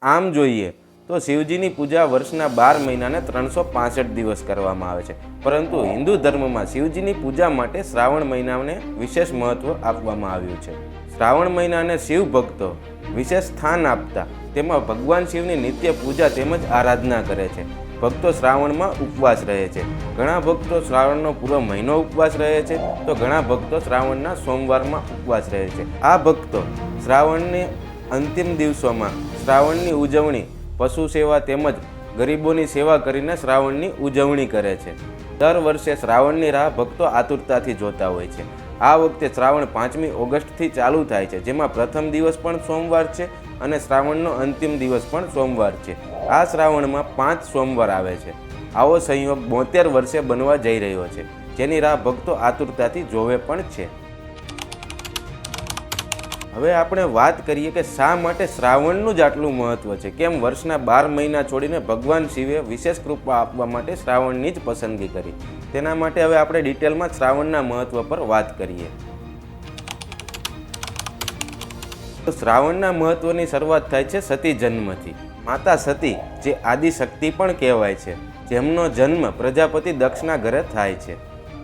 આમ જોઈએ તો શિવજીની પૂજા વર્ષના 12 મહિનાને 365 દિવસ કરવામાં આવે છે, પરંતુ હિન્દુ ધર્મમાં શિવજીની પૂજા માટે શ્રાવણ મહિનાને વિશેષ મહત્વ આપવામાં આવ્યું છે. શ્રાવણ મહિનાને શિવ ભક્તો વિશેષ સ્થાન આપતા તેમાં ભગવાન શિવની નિત્ય પૂજા તેમજ આરાધના કરે છે. ભક્તો શ્રાવણમાં ઉપવાસ રહે છે. ઘણા ભક્તો શ્રાવણનો પૂરો મહિનો ઉપવાસ રહે છે, તો ઘણા ભક્તો શ્રાવણના સોમવારમાં ઉપવાસ રહે છે. આ ભક્તો શ્રાવણની અંતિમ દિવસોમાં શ્રાવણની ઉજવણી પશુ સેવા તેમજ ગરીબોની સેવા કરીને શ્રાવણની ઉજવણી કરે છે. દર વર્ષે શ્રાવણની રાહ ભક્તો આતુરતાથી જોતા હોય છે. આ વખતે શ્રાવણ 5મી ઓગસ્ટથી ચાલુ થાય છે, જેમાં પ્રથમ દિવસ પણ સોમવાર છે અને શ્રાવણનો અંતિમ દિવસ પણ સોમવાર છે. આ શ્રાવણમાં 5 સોમવાર આવે છે. આવો સંયોગ 72 વર્ષે બનવા જઈ રહ્યો છે, જેની રાહ ભક્તો આતુરતાથી જોવે પણ છે. હવે આપણે વાત કરીએ કે શા માટે શ્રાવણનું જ આટલું મહત્વ છે. કેમ વર્ષના 12 મહિના છોડીને ભગવાન શિવે વિશેષ કૃપા આપવા માટે શ્રાવણની જ પસંદગી કરી. તેના માટે હવે આપણે ડિટેલમાં શ્રાવણના મહત્વ પર વાત કરીએ. તો શ્રાવણના મહત્વની શરૂઆત થાય છે સતી જન્મથી. માતા સતી જે આદિશક્તિ પણ કહેવાય છે, જેમનો જન્મ પ્રજાપતિ દક્ષના ઘરે થાય છે.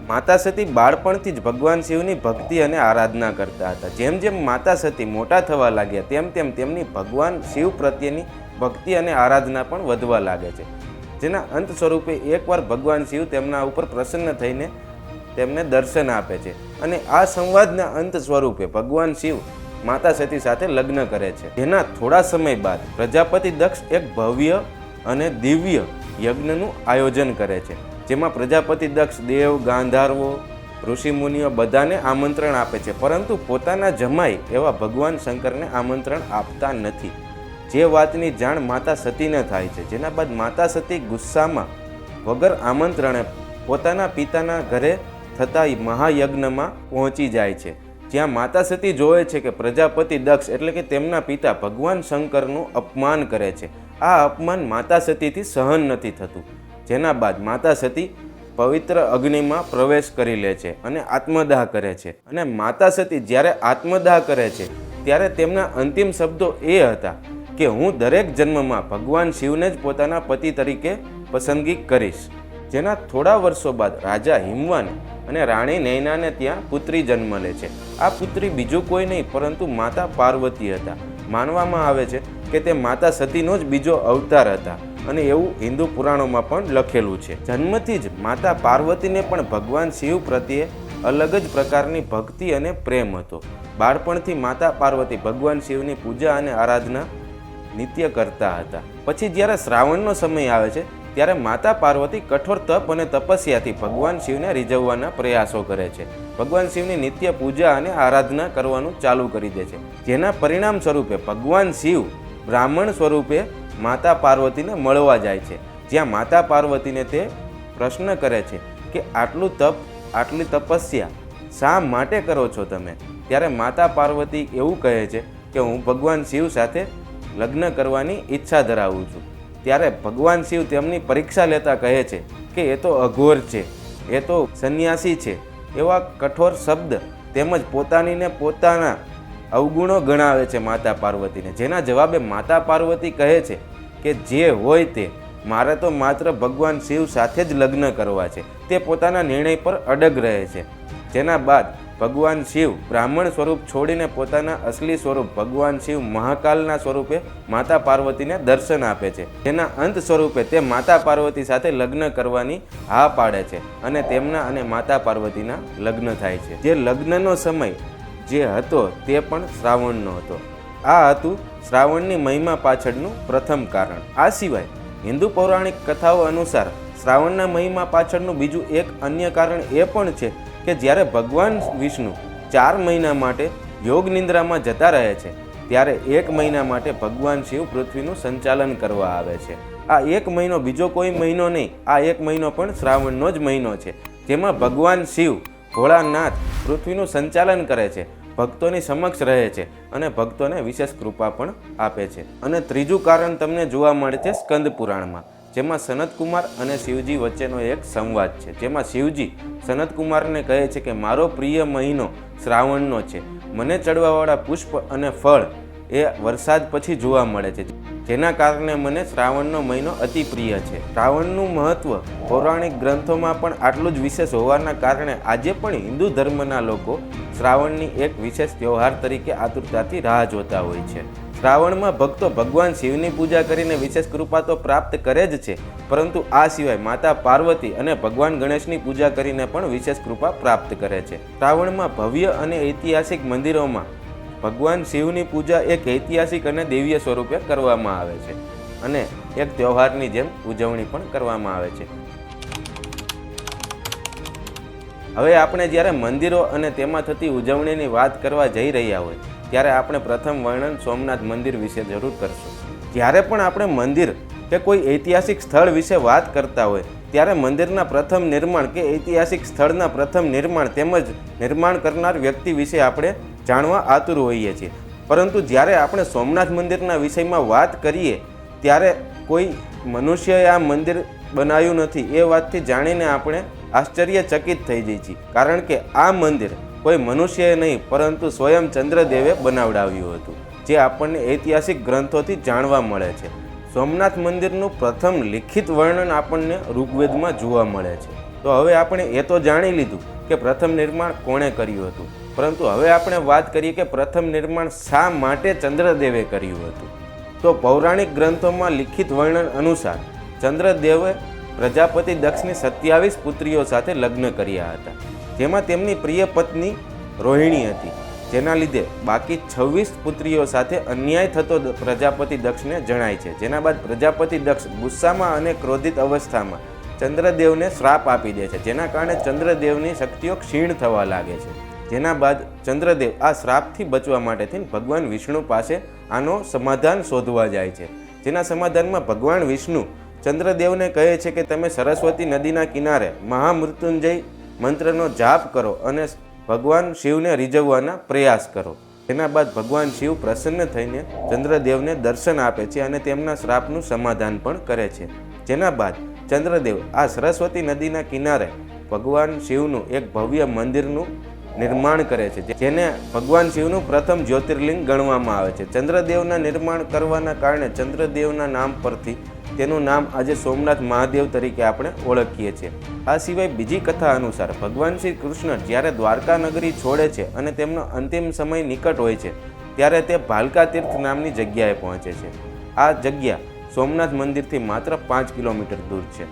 માતા સતી બાળપણથી જ ભગવાન શિવની ભક્તિ અને આરાધના કરતા હતા. જેમ જેમ માતા સતી મોટા થવા લાગ્યા તેમ તેમ તેમની ભગવાન શિવ પ્રત્યેની ભક્તિ અને આરાધના પણ વધવા લાગે છે, જેના અંત સ્વરૂપે એકવાર ભગવાન શિવ તેમના ઉપર પ્રસન્ન થઈને તેમને દર્શન આપે છે અને આ સંવાદના અંત સ્વરૂપે ભગવાન શિવ માતા સતી સાથે લગ્ન કરે છે. જેના થોડા સમય બાદ પ્રજાપતિ દક્ષ એક ભવ્ય અને દિવ્ય યજ્ઞનું આયોજન કરે છે, જેમાં પ્રજાપતિ દક્ષ દેવ, ગાંધાર્વો, ઋષિમુનિઓ બધાને આમંત્રણ આપે છે, પરંતુ પોતાના જમાઈ એવા ભગવાન શંકરને આમંત્રણ આપતા નથી. જે વાતની જાણ માતા સતીને થાય છે, જેના બાદ માતા સતી ગુસ્સામાં વગર આમંત્રણે પોતાના પિતાના ઘરે થતા મહાયજ્ઞમાં પહોંચી જાય છે, જ્યાં માતા સતી જોવે છે કે પ્રજાપતિ દક્ષ એટલે કે તેમના પિતા ભગવાન શંકરનું અપમાન કરે છે. આ અપમાન માતા સતીથી સહન નથી થતું, જેના બાદ માતા સતી પવિત્ર અગ્નિમાં પ્રવેશ કરી લે છે અને આત્મદાહ કરે છે. અને માતા સતી જ્યારે આત્મદાહ કરે છે ત્યારે તેમના અંતિમ શબ્દો એ હતા કે હું દરેક જન્મમાં ભગવાન શિવને જ પોતાના પતિ તરીકે પસંદગી કરીશ. જેના થોડા વર્ષો બાદ રાજા હિમવાન અને રાણી નૈનાને ત્યાં પુત્રી જન્મ લે છે. આ પુત્રી બીજું કોઈ નહીં પરંતુ માતા પાર્વતી હતા. માનવામાં આવે છે કે તે માતા સતીનો જ બીજો અવતાર હતા અને એવું હિન્દુ પુરાણોમાં પણ લખેલું છે. જન્મથી જ માતા પાર્વતીને પણ ભગવાન શિવ પ્રત્યે અલગ જ પ્રકારની ભક્તિ અને પ્રેમ હતો. બાળપણથી માતા પાર્વતી ભગવાન શિવની પૂજા અને આરાધના નિત્ય કરતા હતા. પછી જ્યારે શ્રાવણનો સમય આવે છે ત્યારે માતા પાર્વતી કઠોર તપ અને તપસ્યાથી ભગવાન શિવને રીઝવવાના પ્રયાસો કરે છે. ભગવાન શિવની નિત્ય પૂજા અને આરાધના કરવાનું ચાલુ કરી દે છે, જેના પરિણામ સ્વરૂપે ભગવાન શિવ બ્રાહ્મણ સ્વરૂપે માતા પાર્વતીને મળવા જાય છે, જ્યાં માતા પાર્વતીને તે પ્રશ્ન કરે છે કે આટલું તપ, આટલી તપસ્યા શા માટે કરો છો તમે? ત્યારે માતા પાર્વતી એવું કહે છે કે હું ભગવાન શિવ સાથે લગ્ન કરવાની ઈચ્છા ધરાવું છું. ત્યારે ભગવાન શિવ તેમની પરીક્ષા લેતા કહે છે કે એ તો અઘોર છે, એ તો સંન્યાસી છે, એવા કઠોર શબ્દ તેમજ પોતાનીને પોતાના અવગુણો ગણાવે છે માતા પાર્વતીને. જેના જવાબે માતા પાર્વતી કહે છે કે જે હોય તે, મારે તો માત્ર ભગવાન શિવ સાથે જ લગ્ન કરવા છે. તે પોતાના નિર્ણય પર અડગ રહે છે. જેના બાદ ભગવાન શિવ બ્રાહ્મણ સ્વરૂપ છોડીને પોતાના અસલી સ્વરૂપ ભગવાન શિવ મહાકાલના સ્વરૂપે માતા પાર્વતીને દર્શન આપે છે. જેના અંત સ્વરૂપે તે માતા પાર્વતી સાથે લગ્ન કરવાની હા પાડે છે અને તેમના અને માતા પાર્વતીના લગ્ન થાય છે. જે લગ્નનો સમય જે હતો તે પણ શ્રાવણનો હતો. આ હતું શ્રાવણની મહિમા પાછળનું પ્રથમ કારણ. આ સિવાય હિન્દુ પૌરાણિક કથાઓ અનુસાર શ્રાવણના મહિમા પાછળનું બીજું એક અન્ય કારણ એ પણ છે કે જ્યારે ભગવાન વિષ્ણુ 4 મહિના માટે યોગ નિંદ્રામાં જતા રહે છે, ત્યારે 1 મહિના માટે ભગવાન શિવ પૃથ્વીનું સંચાલન કરવા આવે છે. આ 1 મહિનો બીજો કોઈ મહિનો નહીં, આ 1 મહિનો પણ શ્રાવણનો જ મહિનો છે, જેમાં ભગવાન શિવ ભોળાનાથ પૃથ્વીનું સંચાલન કરે છે, ભક્તોની સમક્ષ રહે છે અને ભક્તોને વિશેષ કૃપા પણ આપે છે. અને ત્રીજું કારણ તમને જોવા મળે છે સ્કંદ પુરાણમાં, જેમાં સનતકુમાર અને શિવજી વચ્ચેનો એક સંવાદ છે, જેમાં શિવજી સનતકુમારને કહે છે કે મારો પ્રિય મહિનો શ્રાવણનો છે, મને ચડવાવાળા પુષ્પ અને ફળ એ વરસાદ પછી જોવા મળે છે, જેના કારણે મને શ્રાવણનો મહિનો અતિ પ્રિય છે. શ્રાવણનું મહત્ત્વ પૌરાણિક ગ્રંથોમાં પણ આટલું જ વિશેષ હોવાના કારણે આજે પણ હિન્દુ ધર્મના લોકો શ્રાવણની એક વિશેષ તહેવાર તરીકે આતુરતાથી રાહ જોતા હોય છે. શ્રાવણમાં ભક્તો ભગવાન શિવની પૂજા કરીને વિશેષ કૃપા તો પ્રાપ્ત કરે જ છે, પરંતુ આ સિવાય માતા પાર્વતી અને ભગવાન ગણેશની પૂજા કરીને પણ વિશેષ કૃપા પ્રાપ્ત કરે છે. શ્રાવણમાં ભવ્ય અને ઐતિહાસિક મંદિરોમાં ભગવાન શિવની પૂજા એક ઐતિહાસિક અને દિવ્ય સ્વરૂપે કરવામાં આવે છે અને એક તહેવારની જેમ ઉજવણી પણ કરવામાં આવે છે. હવે આપણે જ્યારે મંદિરો અને તેમાં થતી ઉજવણીની વાત કરવા જઈ રહ્યા હોય ત્યારે આપણે પ્રથમ વર્ણન સોમનાથ મંદિર વિશે જરૂર કરશું. જ્યારે પણ આપણે મંદિર કે કોઈ ઐતિહાસિક સ્થળ વિશે વાત કરતા હોય ત્યારે મંદિરના પ્રથમ નિર્માણ કે ઐતિહાસિક સ્થળના પ્રથમ નિર્માણ તેમજ નિર્માણ કરનાર વ્યક્તિ વિશે આપણે જાણવા આતુર હોઈએ છીએ. પરંતુ જ્યારે આપણે સોમનાથ મંદિરના વિષયમાં વાત કરીએ ત્યારે કોઈ મનુષ્યએ આ મંદિર બનાવ્યું નથી એ વાતથી જાણીને આપણે આશ્ચર્યચકિત થઈ જઈએ છીએ, કારણ કે આ મંદિર કોઈ મનુષ્યએ નહીં પરંતુ સ્વયં ચંદ્રદેવે બનાવડાવ્યું હતું, જે આપણને ઐતિહાસિક ગ્રંથોથી જાણવા મળે છે. સોમનાથ મંદિરનું પ્રથમ લિખિત વર્ણન આપણને ઋગ્વેદમાં જોવા મળે છે. તો હવે આપણે એ તો જાણી લીધું કે પ્રથમ નિર્માણ કોણે કર્યું હતું, પરંતુ હવે આપણે વાત કરીએ કે પ્રથમ નિર્માણ શા માટે ચંદ્રદેવે કર્યું હતું. તો પૌરાણિક ગ્રંથોમાં લિખિત વર્ણન અનુસાર ચંદ્રદેવે પ્રજાપતિ દક્ષની 27 પુત્રીઓ સાથે લગ્ન કર્યા હતા, જેમાં તેમની પ્રિય પત્ની રોહિણી હતી, જેના લીધે બાકી 26 પુત્રીઓ સાથે અન્યાય થતો પ્રજાપતિ દક્ષને જણાય છે. જેના બાદ પ્રજાપતિ દક્ષ ગુસ્સામાં અને ક્રોધિત અવસ્થામાં ચંદ્રદેવને શ્રાપ આપી દે છે, જેના કારણે ચંદ્રદેવની શક્તિઓ ક્ષીણ થવા લાગે છે. જેના બાદ ચંદ્રદેવ આ શ્રાપથી બચવા માટેથી ભગવાન વિષ્ણુ પાસે આનો સમાધાન શોધવા જાય છે. જેના સમાધાનમાં ભગવાન વિષ્ણુ ચંદ્રદેવને કહે છે કે તમે સરસ્વતી નદીના કિનારે મહામૃત્યુંજય મંત્રનો જાપ કરો અને ભગવાન શિવને રીઝવવાના પ્રયાસ કરો. તેના બાદ ભગવાન શિવ પ્રસન્ન થઈને ચંદ્રદેવને દર્શન આપે છે અને તેમના શ્રાપનું સમાધાન પણ કરે છે. જેના બાદ ચંદ્રદેવ આ સરસ્વતી નદીના કિનારે ભગવાન શિવનું એક ભવ્ય મંદિરનું નિર્માણ કરે છે, જેને ભગવાન શિવનું પ્રથમ જ્યોતિર્લિંગ ગણવામાં આવે છે. ચંદ્રદેવના નિર્માણ કરવાના કારણે ચંદ્રદેવના નામ પરથી તેનું નામ આજે સોમનાથ મહાદેવ તરીકે આપણે ઓળખીએ છીએ. આ સિવાય બીજી કથા અનુસાર ભગવાન શ્રી કૃષ્ણ જ્યારે દ્વારકા નગરી છોડે છે અને તેમનો અંતિમ સમય નિકટ હોય છે ત્યારે તે ભાલકા તીર્થ નામની જગ્યાએ પહોંચે છે. આ જગ્યા સોમનાથ મંદિરથી માત્ર 5 કિલોમીટર દૂર છે,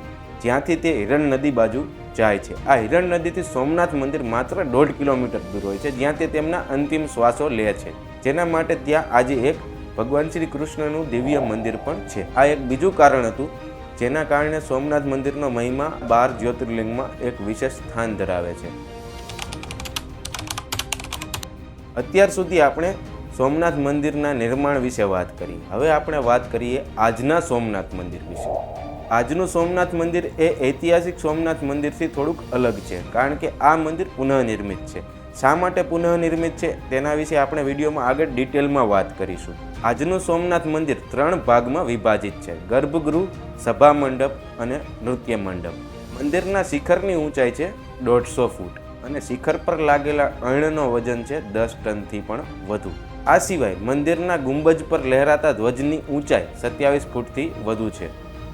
જ્યાંથી તે હિરણ નદી બાજુ જાય છે. આ હિરણ નદીથી સોમનાથ મંદિર માત્ર 1.5 કિલોમીટર દૂર હોય છે, જ્યાં તે તેમના અંતિમ શ્વાસો લે છે. જેના માટે ત્યાં આજે એક ભગવાન શ્રી કૃષ્ણનું દિવ્ય મંદિર પણ છે. આ એક બીજું કારણ હતું જેના કારણે સોમનાથ મંદિરનો મહિમા 12 જ્યોતિર્લિંગમાં એક વિશેષ સ્થાન ધરાવે છે. અત્યાર સુધી આપણે સોમનાથ મંદિરના નિર્માણ વિશે વાત કરી. હવે આપણે વાત કરીએ આજના સોમનાથ મંદિર વિશે. આજનું સોમનાથ મંદિર એ ઐતિહાસિક સોમનાથ મંદિરથી થોડુંક અલગ છે, કારણ કે આ મંદિર પુનઃનિર્મિત છે. શા માટે પુનઃનિર્મિત છે તેના વિશે આપણે વિડીયોમાં આગળ ડિટેલમાં વાત કરીશું. આજનું સોમનાથ મંદિર 3 ભાગમાં વિભાજિત છે: ગર્ભગૃહ, સભા મંડપ અને નૃત્ય મંડપ. મંદિરના શિખરની ઊંચાઈ છે 150 ફૂટ અને શિખર પર લાગેલા અર્ણનો વજન છે 10 ટનથી પણ વધુ. આ સિવાય મંદિરના ગુંબજ પર લહેરાતા ધ્વજની ઊંચાઈ 27 ફૂટથી વધુ છે.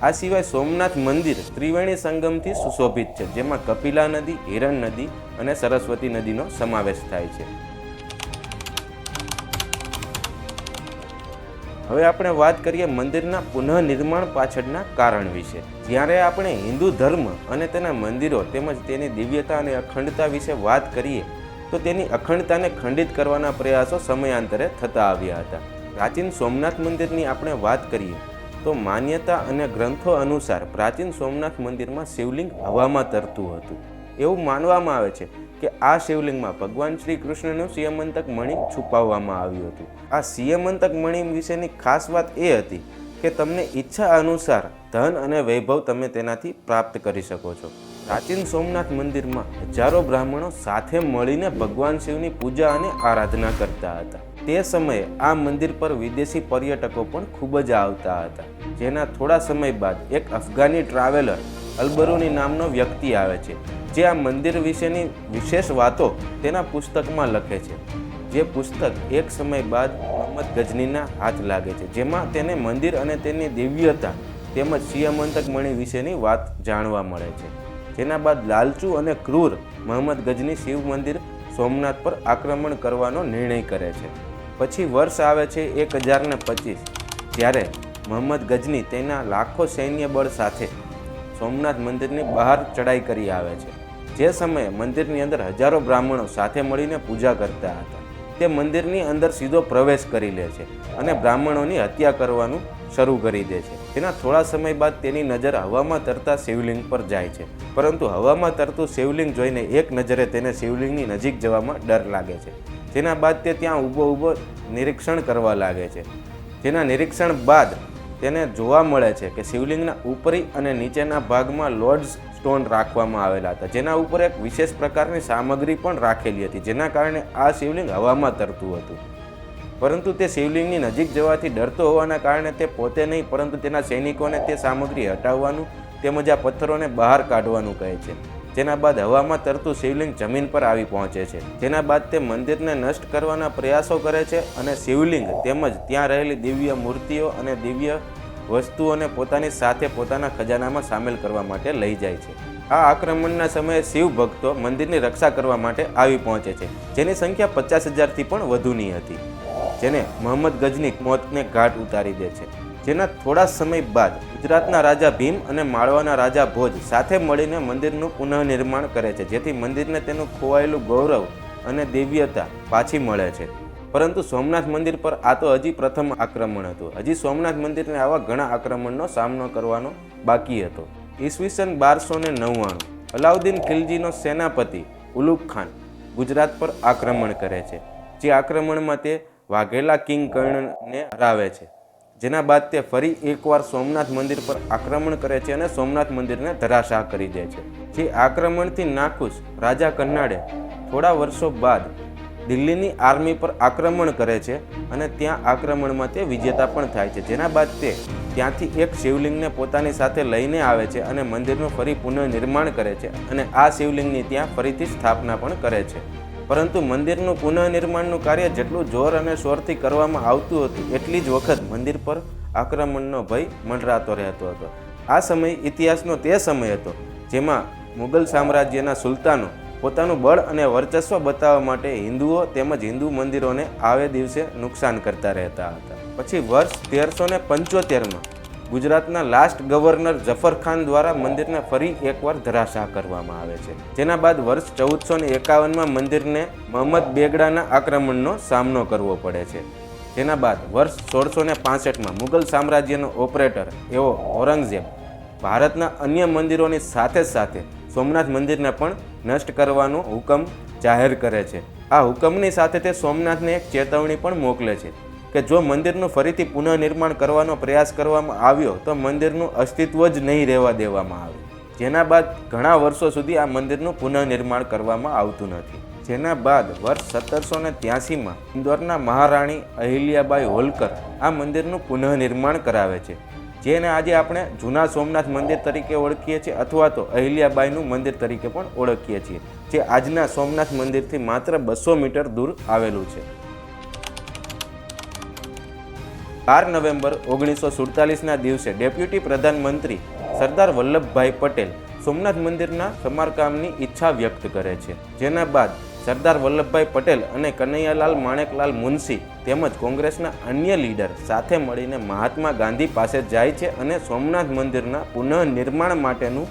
આ સિવાય સોમનાથ મંદિર ત્રિવેણી સંગમથી સુશોભિત છે, જેમાં કપિલા નદી, હિરણ નદી અને સરસ્વતી નદીનો સમાવેશ થાય છે. હવે આપણે વાત કરીએ મંદિરના પુનઃનિર્માણ પાછળના કારણ વિશે. જ્યારે આપણે હિન્દુ ધર્મ અને તેના મંદિરો તેમજ તેની દિવ્યતા અને અખંડતા વિશે વાત કરીએ તો તેની અખંડતાને ખંડિત કરવાના પ્રયાસો સમયાંતરે થતા આવ્યા હતા. પ્રાચીન સોમનાથ મંદિરની આપણે વાત કરીએ તો માન્યતા અને ગ્રંથો અનુસાર પ્રાચીન સોમનાથ મંદિરમાં શિવલિંગ હવામાં તરતું હતું. એવું માનવામાં આવે છે કે આ શિવલિંગમાં ભગવાન શ્રી કૃષ્ણનું સિયમંતક મણિ છુપાવવામાં આવ્યું હતું. આ સિયમંતક મણિ વિશેની ખાસ વાત એ હતી કે તમને ઈચ્છા અનુસાર ધન અને વૈભવ તમે તેનાથી પ્રાપ્ત કરી શકો છો. પ્રાચીન સોમનાથ મંદિરમાં હજારો બ્રાહ્મણો સાથે મળીને ભગવાન શિવની પૂજા અને આરાધના કરતા હતા. તે સમયે આ મંદિર પર વિદેશી પર્યટકો પણ ખૂબ જ આવતા હતા. જેના થોડા સમય બાદ એક અફઘાની ટ્રાવેલર અલબરૂની નામનો વ્યક્તિ આવે છે, જે આ મંદિર વિશેની વિશેષ વાતો તેના પુસ્તકમાં લખે છે, જે પુસ્તક એક સમય બાદ મોહમ્મદ ગઝનીના હાથ લાગે છે, જેમાં તેને મંદિર અને તેની દિવ્યતા તેમજ સિયામંતક મણિ વિશેની વાત જાણવા મળે છે. જેના બાદ લાલચુ અને ક્રૂર મોહમ્મદ ગઝની શિવ મંદિર સોમનાથ પર આક્રમણ કરવાનો નિર્ણય કરે છે. પછી વર્ષ આવે છે 1025, જ્યારે મોહમ્મદ ગઝની તેના લાખો સૈન્ય બળ સાથે સોમનાથ મંદિરની બહાર ચડાઈ કરી આવે છે. જે સમયે મંદિરની અંદર હજારો બ્રાહ્મણો સાથે મળીને પૂજા કરતા હતા, તે મંદિરની અંદર સીધો પ્રવેશ કરી લે છે અને બ્રાહ્મણોની હત્યા કરવાનું શરૂ કરી દે છે. તેના થોડા સમય બાદ તેની નજર હવામાં તરતા શિવલિંગ પર જાય છે, પરંતુ હવામાં તરતું શિવલિંગ જોઈને એક નજરે તેને શિવલિંગની નજીક જવામાં ડર લાગે છે. જેના બાદ તે ત્યાં ઊભો નિરીક્ષણ કરવા લાગે છે. જેના નિરીક્ષણ બાદ તેને જોવા મળે છે કે શિવલિંગના ઉપરી અને નીચેના ભાગમાં લોર્ડ્સ સ્ટોન રાખવામાં આવેલા હતા, જેના ઉપર એક વિશેષ પ્રકારની સામગ્રી પણ રાખેલી હતી, જેના કારણે આ શિવલિંગ હવામાં તરતું હતું. પરંતુ તે શિવલિંગની નજીક જવાથી ડરતો હોવાના કારણે તે પોતે નહીં પરંતુ તેના સૈનિકોને તે સામગ્રી હટાવવાનું તેમજ આ પથ્થરોને બહાર કાઢવાનું કહે છે. જેના બાદ હવામાં તરતું શિવલિંગ જમીન પર આવી પહોંચે છે. જેના બાદ તે મંદિરને નષ્ટ કરવાના પ્રયાસો કરે છે અને શિવલિંગ તેમજ ત્યાં રહેલી દિવ્ય મૂર્તિઓ અને દિવ્ય વસ્તુઓને પોતાની સાથે પોતાના ખજાનામાં સામેલ કરવા માટે લઈ જાય છે. આ આક્રમણના સમયે શિવ ભક્તો મંદિરની રક્ષા કરવા માટે આવી પહોંચે છે, જેની સંખ્યા 50,000થી પણ વધુની હતી, જેને મોહમ્મદ ગઝની મોતને ઘાટ ઉતારી દે છે. જેના થોડા સમય બાદ ગુજરાતના રાજા ભીમ અને માળવાના રાજા ભોજ સાથે મળીને મંદિરનું પુનઃનિર્માણ કરે છે, જેથી મંદિરને તેનું ખોવાયેલું ગૌરવ અને દિવ્યતા પાછી મળે છે. પરંતુ સોમનાથ મંદિર પર આ તો હજી પ્રથમ આક્રમણ હતું. હજી સોમનાથ મંદિરને આવા ઘણા આક્રમણનો સામનો કરવાનો બાકી હતો. ઈસવીસન 1299 અલાઉદ્દીન ખિલજીનો સેનાપતિ ઉલુગ ખાન ગુજરાત પર આક્રમણ કરે છે. જે આક્રમણમાં તે વાઘેલા કિંગ કર્ણને હરાવે છે. જેના બાદ તે ફરી એકવાર સોમનાથ મંદિર પર આક્રમણ કરે છે અને સોમનાથ મંદિરને ધરાશાહ કરી દે છે. જે આક્રમણથી નાખુશ રાજા કન્નાડે થોડા વર્ષો બાદ દિલ્હીની આર્મી પર આક્રમણ કરે છે અને ત્યાં આક્રમણમાં તે વિજેતા પણ થાય છે. જેના બાદ તે ત્યાંથી એક શિવલિંગને પોતાની સાથે લઈને આવે છે અને મંદિરનું ફરી પુનઃનિર્માણ કરે છે અને આ શિવલિંગની ત્યાં ફરીથી સ્થાપના પણ કરે છે. પરંતુ મંદિરનું પુનઃનિર્માણનું કાર્ય જેટલું જોર અને શોરથી કરવામાં આવતું હતું, એટલી જ વખત મંદિર પર આક્રમણનો ભય મંડરાતો રહેતો હતો. આ સમય ઇતિહાસનો તે સમય હતો જેમાં મુગલ સામ્રાજ્યના સુલતાનો પોતાનું બળ અને વર્ચસ્વ બતાવવા માટે હિન્દુઓ તેમજ હિન્દુ મંદિરોને આવે દિવસે નુકસાન કરતા રહેતા હતા. પછી વર્ષ 1375માં ગુજરાતના લાસ્ટ ગવર્નર જફર ખાન દ્વારા મંદિરને ફરી એકવાર ધરાશાહ કરવામાં આવે છે. જેના બાદ વર્ષ 1451માં મંદિરને મોહમ્મદ બેગડાના આક્રમણનો સામનો કરવો પડે છે. જેના બાદ વર્ષ 1665માં મુગલ સામ્રાજ્યનો ઓપરેટર એવો ઔરંગઝેબ ભારતના અન્ય મંદિરોની સાથે સાથે સોમનાથ મંદિરને પણ નષ્ટ કરવાનો હુકમ જાહેર કરે છે. આ હુકમની સાથે તે સોમનાથને એક ચેતવણી પણ મોકલે છે કે જો મંદિરનું ફરીથી પુનઃનિર્માણ કરવાનો પ્રયાસ કરવામાં આવ્યો તો મંદિરનું અસ્તિત્વ જ નહીં રહેવા દેવામાં આવે. જેના બાદ ઘણા વર્ષો સુધી આ મંદિરનું પુનઃનિર્માણ કરવામાં આવતું નથી. જેના બાદ વર્ષ 1783માં ઇન્દોરના મહારાણી અહિલ્યાબાઈ હોલકર આ મંદિરનું પુનઃનિર્માણ કરાવે છે, જેને આજે આપણે જૂના સોમનાથ મંદિર તરીકે ઓળખીએ છીએ અથવા તો અહિલ્યાબાઈનું મંદિર તરીકે પણ ઓળખીએ છીએ, જે આજના સોમનાથ મંદિરથી માત્ર 200 મીટર દૂર આવેલું છે. 12 નવેમ્બર 1947ના દિવસે ડેપ્યુટી પ્રધાનમંત્રી સરદાર વલ્લભભાઈ પટેલ સોમનાથ મંદિરના સમારકામની ઈચ્છા વ્યક્ત કરે છે. જેના બાદ સરદાર વલ્લભભાઈ પટેલ અને કનૈયાલાલ માણેકલાલ મુનશી તેમજ કોંગ્રેસના અન્ય લીડર સાથે મળીને મહાત્મા ગાંધી પાસે જાય છે અને સોમનાથ મંદિરના પુનઃનિર્માણ માટેનું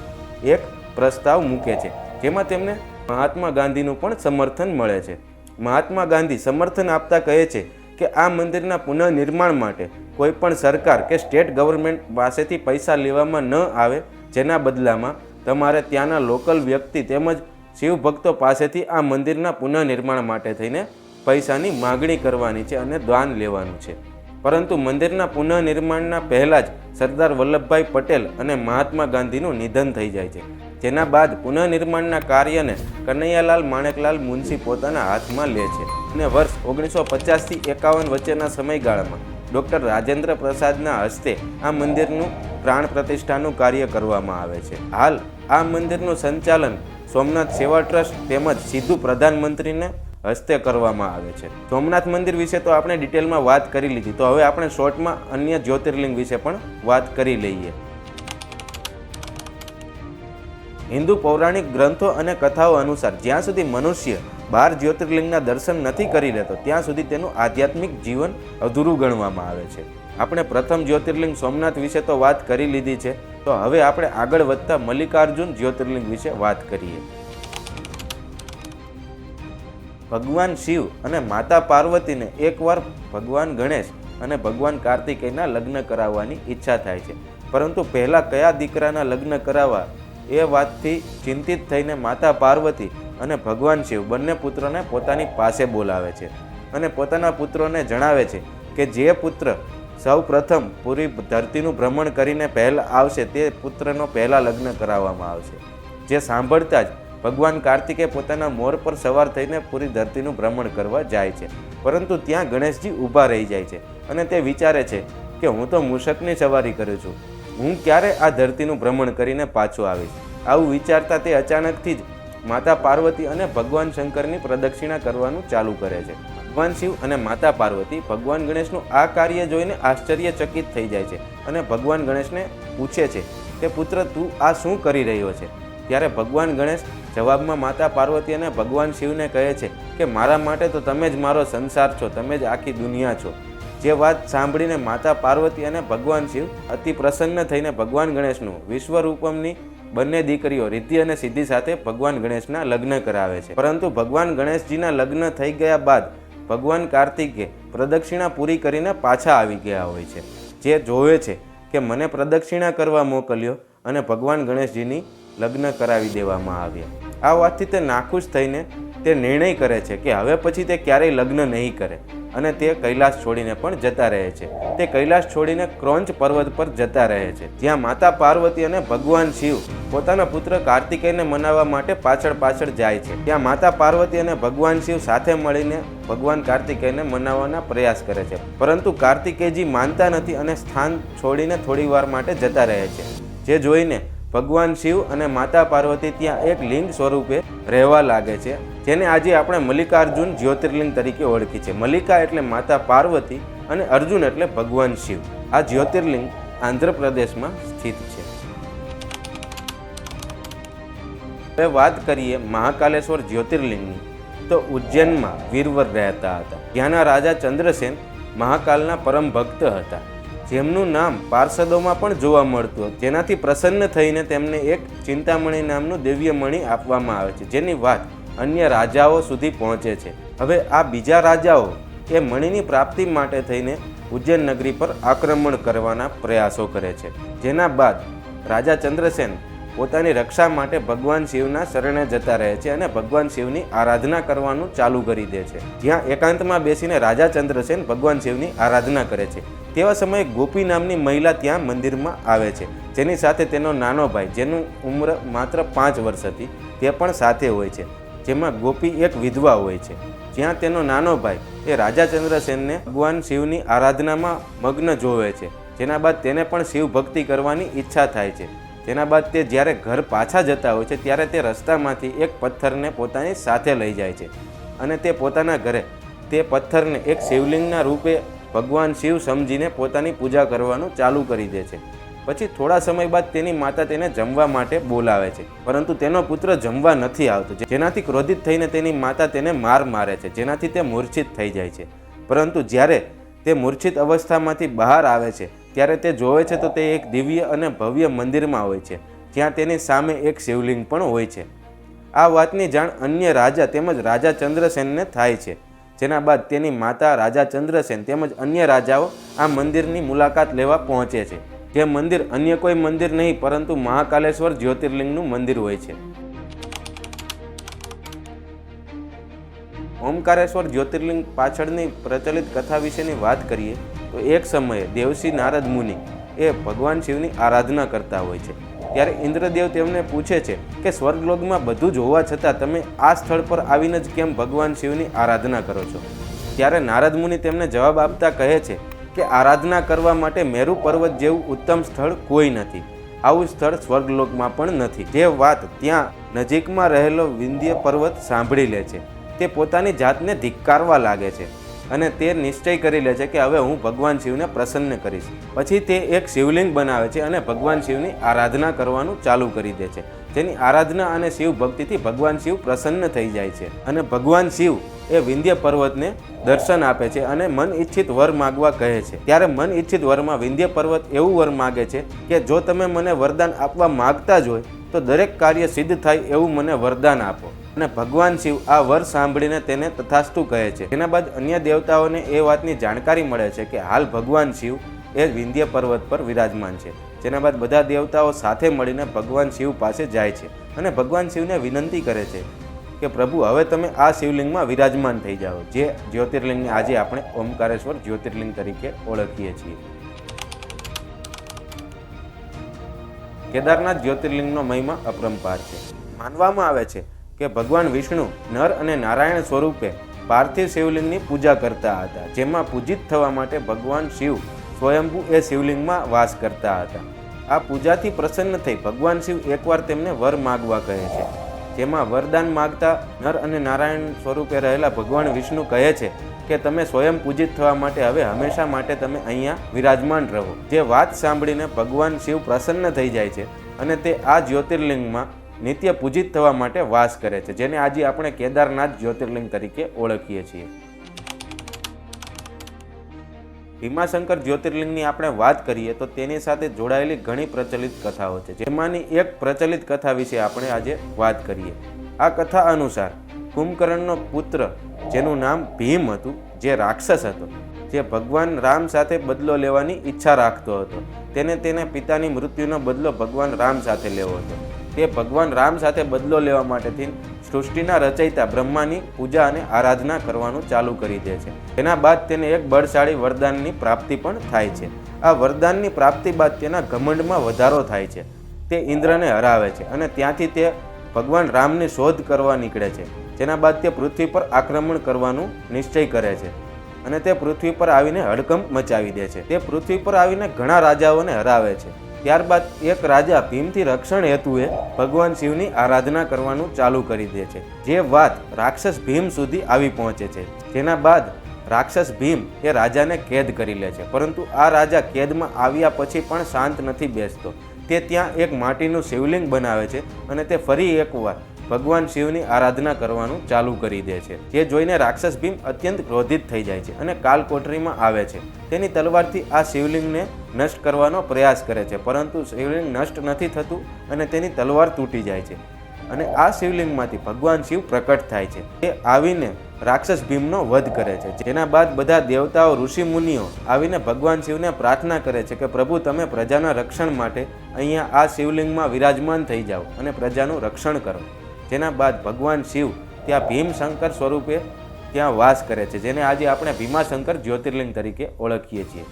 એક પ્રસ્તાવ મૂકે છે, જેમાં તેમને મહાત્મા ગાંધીનું પણ સમર્થન મળે છે. મહાત્મા ગાંધી સમર્થન આપતા કહે છે કે આ મંદિરના પુનઃનિર્માણ માટે કોઈ પણ સરકાર કે સ્ટેટ ગવર્મેન્ટ પાસેથી પૈસા લેવામાં ન આવે, જેના બદલામાં તમારે ત્યાંના લોકલ વ્યક્તિ તેમજ શિવ ભક્તો પાસેથી આ મંદિરના પુનઃનિર્માણ માટે થઈને પૈસાની માગણી કરવાની છે અને દાન લેવાનું છે. પરંતુ મંદિરના પુનઃનિર્માણના પહેલાં જ સરદાર વલ્લભભાઈ પટેલ અને મહાત્મા ગાંધીનું નિધન થઈ જાય છે. જેના બાદ પુનઃનિર્માણના કાર્યને કનૈયાલાલ માણેકલાલ મુનશી પોતાના હાથમાં લે છે અને વર્ષ 1950થી 51 વચ્ચેના સમયગાળામાં ડૉક્ટર રાજેન્દ્ર પ્રસાદના હસ્તે આ મંદિરનું પ્રાણ પ્રતિષ્ઠાનું કાર્ય કરવામાં આવે છે. હાલ આ મંદિરનું સંચાલન સોમનાથ સેવા ટ્રસ્ટ તેમજ સીધું પ્રધાનમંત્રીને હસ્તે કરવામાં આવે છે. સોમનાથ મંદિર વિશે તો આપણે ડિટેલમાં વાત કરી લીધી, તો હવે આપણે શોર્ટમાં અન્ય જ્યોતિર્લિંગ વિશે પણ વાત કરી લઈએ. હિન્દુ પૌરાણિક ગ્રંથો અને કથાઓ અનુસાર જ્યાં સુધી મનુષ્ય 12 જ્યોતિર્લિંગના દર્શન નથી કરી લેતો ત્યાં સુધી તેનું આધ્યાત્મિક જીવન અધૂરું ગણવામાં આવે છે. આપણે પ્રથમ જ્યોતિર્લિંગ સોમનાથ વિશે તો વાત કરી લીધી છે, તો હવે આપણે આગળ વધતા મલ્લિકાર્જુન જ્યોતિર્લિંગ વિશે વાત કરીએ. ભગવાન શિવ અને માતા પાર્વતીને એકવાર ભગવાન ગણેશ અને ભગવાન કાર્તિકેયના લગ્ન કરાવવાની ઈચ્છા થાય છે, પરંતુ પહેલાં કયા દીકરાના લગ્ન કરાવવા એ વાતથી ચિંતિત થઈને માતા પાર્વતી અને ભગવાન શિવ બંને પુત્રોને પોતાની પાસે બોલાવે છે અને પોતાના પુત્રોને જણાવે છે કે જે પુત્ર સૌ પ્રથમ પૂરી ધરતીનું ભ્રમણ કરીને પહેલાં આવશે તે પુત્રનો પહેલાં લગ્ન કરાવવામાં આવશે. જે સાંભળતા જ ભગવાન કાર્તિકે પોતાના મોર પર સવાર થઈને પૂરી ધરતીનું ભ્રમણ કરવા જાય છે, પરંતુ ત્યાં ગણેશજી ઊભા રહી જાય છે અને તે વિચારે છે કે હું તો મૂષકની સવારી કરું છું, હું ક્યારે આ ધરતીનું ભ્રમણ કરીને પાછો આવીશ. આવું વિચારતા તે અચાનકથી જ માતા પાર્વતી અને ભગવાન શંકરની પ્રદક્ષિણા કરવાનું ચાલુ કરે છે. ભગવાન શિવ અને માતા પાર્વતી ભગવાન ગણેશનું આ કાર્ય જોઈને આશ્ચર્યચકિત થઈ જાય છે અને ભગવાન ગણેશને પૂછે છે કે પુત્ર તું આ શું કરી રહ્યો છે. ત્યારે ભગવાન ગણેશ જવાબમાં માતા પાર્વતી અને ભગવાન શિવને કહે છે કે મારા માટે તો તમે જ મારો સંસાર છો, તમે જ આખી દુનિયા છો. જે વાત સાંભળીને માતા પાર્વતી અને ભગવાન શિવ અતિ પ્રસન્ન થઈને ભગવાન ગણેશનું વિશ્વરૂપમની બંને દીકરીઓ રિદ્ધિ અને સિદ્ધિ સાથે ભગવાન ગણેશના લગ્ન કરાવે છે. પરંતુ ભગવાન ગણેશજીના લગ્ન થઈ ગયા બાદ ભગવાન કાર્તિકે પ્રદક્ષિણા પૂરી કરીને પાછા આવી ગયા હોય છે. જે જોવે છે કે મને પ્રદક્ષિણા કરવા મોકલ્યો અને ભગવાન ગણેશજીની લગ્ન કરાવી દેવામાં આવ્યા. આ વાતથી તે નાખુશ થઈને તે નિર્ણય કરે છે કે હવે પછી તે ક્યારેય લગ્ન નહીં કરે અને તે કૈલાસ છોડીને પણ જતા રહે છે. તે કૈલાસ છોડીને ક્રોંચ પર્વત પર જતા રહે છે, જ્યાં માતા પાર્વતી અને ભગવાન શિવ પોતાના પુત્ર કાર્તિકેયને મનાવવા માટે પાછળ જાય છે. ત્યાં માતા પાર્વતી અને ભગવાન શિવ સાથે મળીને ભગવાન કાર્તિકેયને મનાવવાના પ્રયાસ કરે છે, પરંતુ કાર્તિકેયજી માનતા નથી અને સ્થાન છોડીને થોડી વાર માટે જતા રહે છે. જે જોઈને ભગવાન શિવ અને માતા પાર્વતી ત્યાં એક લિંગ સ્વરૂપે રહેવા લાગે છે, જેને આજે આપણે મલ્લિકાર્જુન જ્યોતિર્લિંગ તરીકે ઓળખી છે. મલ્લિકા એટલે માતા પાર્વતી અને અર્જુન એટલે ભગવાન શિવ. આ જ્યોતિર્લિંગ આંધ્રપ્રદેશમાં સ્થિત છે. હવે વાત કરીએ મહાકાલેશ્વર જ્યોતિર્લિંગની, તો ઉજ્જૈનમાં વીરવર રહેતા હતા. ત્યાંના રાજા ચંદ્રસેન મહાકાલના પરમ ભક્ત હતા, જેમનું નામ પાર્ષદોમાં પણ જોવા મળતું હતું. જેનાથી પ્રસન્ન થઈને તેમને એક ચિંતામણી નામનું દિવ્ય મણિ આપવામાં આવે છે, જેની વાત અન્ય રાજાઓ સુધી પહોંચે છે. હવે આ બીજા રાજાઓ એ મણિની પ્રાપ્તિ માટે થઈને ઉજ્જૈન નગરી પર આક્રમણ કરવાના પ્રયાસો કરે છે. જેના બાદ રાજા ચંદ્રસેન પોતાની રક્ષા માટે ભગવાન શિવના શરણે જતા રહે છે અને ભગવાન શિવની આરાધના કરવાનું ચાલુ કરી દે છે. જ્યાં એકાંતમાં બેસીને રાજા ચંદ્રસેન ભગવાન શિવની આરાધના કરે છે. તેવા સમયે ગોપી નામની મહિલા ત્યાં મંદિરમાં આવે છે, જેની સાથે તેનો નાનો ભાઈ, જેનું ઉંમર માત્ર 5 વર્ષ હતી, તે પણ સાથે હોય છે. જેમાં ગોપી એક વિધવા હોય છે. જ્યાં તેનો નાનો ભાઈ એ રાજા ચંદ્રસેનને ભગવાન શિવની આરાધનામાં મગ્ન જોવે છે. જેના બાદ તેને પણ શિવ ભક્તિ કરવાની ઈચ્છા થાય છે. જેના બાદ તે જ્યારે ઘર પાછા જતા હોય છે ત્યારે તે રસ્તામાંથી એક પથ્થરને પોતાની સાથે લઈ જાય છે અને તે પોતાના ઘરે તે પથ્થરને એક શિવલિંગના રૂપે ભગવાન શિવ સમજીને પોતાની પૂજા કરવાનું ચાલુ કરી દે છે. પછી થોડા સમય બાદ તેની માતા તેને જમવા માટે બોલાવે છે, પરંતુ તેનો પુત્ર જમવા નથી આવતો, જેનાથી ક્રોધિત થઈને તેની માતા તેને મારે છે, જેનાથી તે મૂર્છિત થઈ જાય છે. પરંતુ જ્યારે તે મૂર્છિત અવસ્થામાંથી બહાર આવે છે ત્યારે તે જોવે છે તો તે એક દિવ્ય અને ભવ્ય મંદિરમાં હોય છે, જ્યાં તેની સામે એક શિવલિંગ પણ હોય છે. આ વાતની જાણ અન્ય રાજા તેમજ રાજા ચંદ્રસેનને થાય છે. જેના બાદ તેની માતા રાજા ચંદ્રસેન તેમજ અન્ય રાજાઓ આ મંદિરની મુલાકાત લેવા પહોંચે છે. જે મંદિર અન્ય કોઈ મંદિર નહીં પરંતુ મહાકાલેશ્વર જ્યોતિર્લિંગનું મંદિર હોય છે. ઓમકારેશ્વર જ્યોતિર્લિંગ પાછળની પ્રચલિત કથા વિશેની વાત કરીએ તો એક સમયે દેવર્ષિ નારદ મુનિ એ ભગવાન શિવની આરાધના કરતા હોય છે. ત્યારે ઇન્દ્રદેવ તેમને પૂછે છે કે સ્વર્ગલોકમાં બધું જ હોવા છતાં તમે આ સ્થળ પર આવીને જ કેમ ભગવાન શિવની આરાધના કરો છો? ત્યારે નારદ મુનિ તેમને જવાબ આપતા કહે છે કે આરાધના કરવા માટે મેરુ પર્વત જેવું ઉત્તમ સ્થળ કોઈ નથી. આવું સ્થળ સ્વર્ગલોકમાં પણ નથી. જે વાત ત્યાં નજીકમાં રહેલો વિંધ્ય પર્વત સાંભળી લે છે. તે પોતાની જાતને ધિક્કારવા લાગે છે અને તે નિશ્ચય કરી લે છે કે હવે હું ભગવાન શિવને પ્રસન્ન કરીશ. પછી તે એક શિવલિંગ બનાવે છે અને ભગવાન શિવની આરાધના કરવાનું ચાલુ કરી દે છે, જેની આરાધના અને શિવ ભક્તિથી ભગવાન શિવ પ્રસન્ન થઈ જાય છે અને ભગવાન શિવ એ વિંધ્ય પર્વતને દર્શન આપે છે અને મન ઈચ્છિત વર માગવા કહે છે. ત્યારે મન ઈચ્છિત વરમાં વિંધ્ય પર્વત એવું વર માગે છે કે જો તમે મને વરદાન આપવા માગતા જ હોય તો દરેક કાર્ય સિદ્ધ થાય એવું મને વરદાન આપો. અને ભગવાન શિવ આ વર સાંભળીને તેને તથાસ્તુ કહે છે. તેના બાદ અન્ય દેવતાઓને એ વાતની જાણકારી મળે છે કે હાલ ભગવાન શિવ એ વિંધ્ય પર્વત પર વિરાજમાન છે. જેના બાદ બધા દેવતાઓ સાથે મળીને ભગવાન શિવ પાસે જાય છે અને ભગવાન શિવને વિનંતી કરે છે કે પ્રભુ હવે તમે આ શિવલિંગમાં વિરાજમાન થઈ જાઓ, જે જ્યોતિર્લિંગને આજે આપણે ઓમકારેશ્વર જ્યોતિર્લિંગ તરીકે ઓળખીએ છીએ. કેદારનાથ જ્યોતિર્લિંગનો મહિમા અપરંપાર છે. માનવામાં આવે છે કે ભગવાન વિષ્ણુ નર અને નારાયણ સ્વરૂપે પાર્થિવ શિવલિંગની પૂજા કરતા હતા, જેમાં પૂજિત થવા માટે ભગવાન શિવ સ્વયંભૂ એ શિવલિંગમાં વાસ કરતા હતા. આ પૂજાથી પ્રસન્ન થઈ ભગવાન શિવ એકવાર તેમને વર માગવા કહે છે, જેમાં વરદાન માગતા નર અને નારાયણ સ્વરૂપે રહેલા ભગવાન વિષ્ણુ કહે છે કે તમે સ્વયં પૂજિત થવા માટે હવે હંમેશા માટે તમે અહીંયા વિરાજમાન રહો. જે વાત સાંભળીને ભગવાન શિવ પ્રસન્ન થઈ જાય છે અને તે આ જ્યોતિર્લિંગમાં નિત્ય પૂજિત થવા માટે વાસ કરે છે, જેને આજે આપણે કેદારનાથ જ્યોતિર્લિંગ તરીકે ઓળખીએ છીએ. ભીમાશંકર જ્યોતિર્લિંગની આપણે વાત કરીએ તો તેની સાથે જોડાયેલી ઘણી પ્રચલિત કથાઓ છે, જેમાંની એક પ્રચલિત કથા વિશે આપણે આજે વાત કરીએ. આ કથા અનુસાર કુંભકર્ણનો પુત્ર જેનું નામ ભીમ હતું, જે રાક્ષસ હતો, જે ભગવાન રામ સાથે બદલો લેવાની ઈચ્છા રાખતો હતો. તેના પિતાની મૃત્યુનો બદલો ભગવાન રામ સાથે લેવો હતો. તે ભગવાન રામ સાથે બદલો લેવા માટેથી સૃષ્ટિના રચયિતા બ્રહ્માની પૂજા અને આરાધના કરવાનું ચાલુ કરી દે છે. તેના બાદ તેને એક બળશાળી વરદાનની પ્રાપ્તિ પણ થાય છે. આ વરદાનની પ્રાપ્તિ બાદ તેના ઘમંડમાં વધારો થાય છે. તે ઇન્દ્રને હરાવે છે અને ત્યાંથી તે ભગવાન રામની શોધ કરવા નીકળે છે. જેના બાદ તે પૃથ્વી પર આક્રમણ કરવાનું નિશ્ચય કરે છે અને તે પૃથ્વી પર આવીને હડકંપ મચાવી દે છે. તે પૃથ્વી પર આવીને ઘણા રાજાઓને હરાવે છે. ત્યારબાદ એક રાજા ભીમથી રક્ષણ હેતુએ ભગવાન શિવની આરાધના કરવાનું ચાલુ કરી દે છે. જે વાત રાક્ષસ ભીમ સુધી આવી પહોંચે છે. જેના બાદ રાક્ષસ ભીમ એ રાજાને કેદ કરી લે છે, પરંતુ આ રાજા કેદમાં આવ્યા પછી પણ શાંત નથી બેસતો. તે ત્યાં એક માટીનું શિવલિંગ બનાવે છે અને તે ફરી એકવાર ભગવાન શિવની આરાધના કરવાનું ચાલુ કરી દે છે. જે જોઈને રાક્ષસ ભીમ અત્યંત ક્રોધિત થઈ જાય છે અને કાલકોઠરીમાં આવે છે. તેની તલવારથી આ શિવલિંગને નષ્ટ કરવાનો પ્રયાસ કરે છે, પરંતુ શિવલિંગ નષ્ટ નથી થતું અને તેની તલવાર તૂટી જાય છે અને આ શિવલિંગમાંથી ભગવાન શિવ પ્રકટ થાય છે. તે આવીને રાક્ષસ ભીમનો વધ કરે છે. જેના બાદ બધા દેવતાઓ ઋષિ મુનિઓ આવીને ભગવાન શિવને પ્રાર્થના કરે છે કે પ્રભુ તમે પ્રજાના રક્ષણ માટે અહીંયા આ શિવલિંગમાં વિરાજમાન થઈ જાઓ અને પ્રજાનું રક્ષણ કરો. જેના બાદ ભગવાન શિવ ત્યાં ભીમશંકર સ્વરૂપે ત્યાં વાસ કરે છે, જેને આજે આપણે ભીમાશંકર જ્યોતિર્લિંગ તરીકે ઓળખીએ છીએ.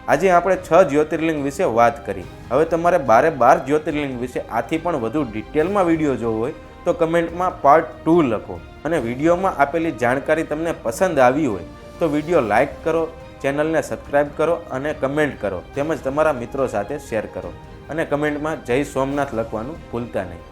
આજે આપણે 6 જ્યોતિર્લિંગ વિશે વાત કરી. હવે તમારે 12 જ્યોતિર્લિંગ વિશે આથી પણ વધુ ડિટેલમાં વિડીયો જોવો હોય તો કમેન્ટમાં પાર્ટ 2 લખો. અને વિડીયોમાં આપેલી જાણકારી તમને પસંદ આવી હોય તો વિડીયો લાઇક કરો, ચેનલને સબસ્ક્રાઈબ કરો અને કમેન્ટ કરો, તેમજ તમારા મિત્રો સાથે શેર કરો અને કમેન્ટમાં જય સોમનાથ લખવાનું ભૂલતા નહીં.